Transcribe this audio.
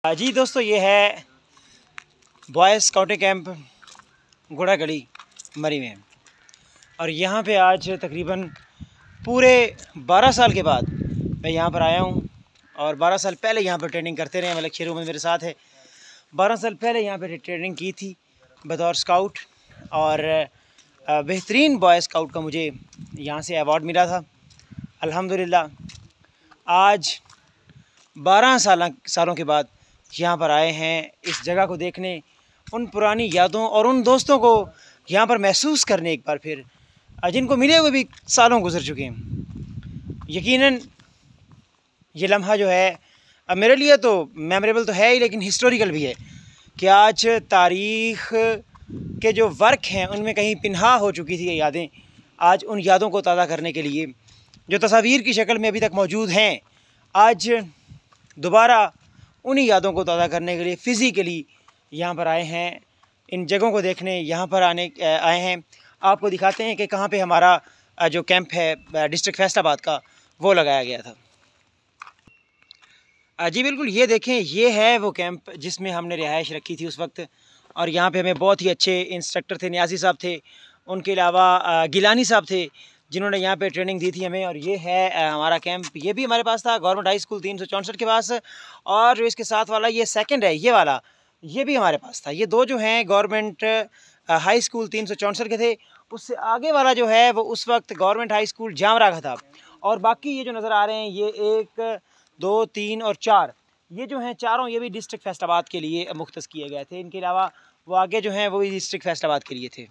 जी दोस्तों, ये है बॉयज़ स्काउटिंग कैंप घोड़ागढ़ी मरी में। और यहाँ पे आज तकरीबन पूरे 12 साल के बाद मैं यहाँ पर आया हूँ। और 12 साल पहले यहाँ पर ट्रेनिंग करते रहे। मतलब शेरू में मेरे साथ है, 12 साल पहले यहाँ पर ट्रेनिंग की थी बतौर स्काउट। और बेहतरीन बॉय स्काउट का मुझे यहाँ से अवार्ड मिला था। अल्हम्दुलिल्लाह आज 12 सालों के बाद यहाँ पर आए हैं इस जगह को देखने, उन पुरानी यादों और उन दोस्तों को यहाँ पर महसूस करने एक बार फिर, जिनको मिले हुए भी सालों गुजर चुके हैं। यकीनन ये लम्हा जो है अब मेरे लिए तो मेमोरेबल तो है ही, लेकिन हिस्टोरिकल भी है कि आज तारीख़ के जो वर्क हैं उनमें कहीं पिन्हा हो चुकी थी ये यादें। आज उन यादों को ताज़ा करने के लिए जो तस्वीर की शक्ल में अभी तक मौजूद हैं, आज दोबारा उन्हीं यादों को ताज़ा करने के लिए फ़िज़िकली यहाँ पर आए हैं, इन जगहों को देखने यहाँ पर आए हैं। आपको दिखाते हैं कि कहाँ पे हमारा जो कैंप है डिस्ट्रिक्ट फैसलाबाद का, वो लगाया गया था। जी बिल्कुल, ये देखें, ये है वो कैंप जिसमें हमने रिहाइश रखी थी उस वक्त। और यहाँ पे हमें बहुत ही अच्छे इंस्ट्रक्टर थे, न्याजी साहब थे, उनके अलावा गिलानी साहब थे जिन्होंने यहाँ पे ट्रेनिंग दी थी हमें। और ये है हमारा कैंप, ये भी हमारे पास था गवर्नमेंट हाई स्कूल 364 के पास। और जो इसके साथ वाला ये सेकंड है, ये वाला, ये भी हमारे पास था। ये दो जो हैं गवर्नमेंट हाई स्कूल 364 के थे। उससे आगे वाला जो है वो उस वक्त गवर्नमेंट हाई स्कूल जामरा का था। और बाकी ये जो नज़र आ रहे हैं, ये 1, 2, 3 और 4, ये जो हैं चारों, ये भी डिस्ट्रिक्ट फैसलाबाद के लिए मुख्तस किए गए थे। इनके अलावा वो आगे जो हैं वो भी डिस्ट्रिक्ट फैसलाबाद के लिए थे।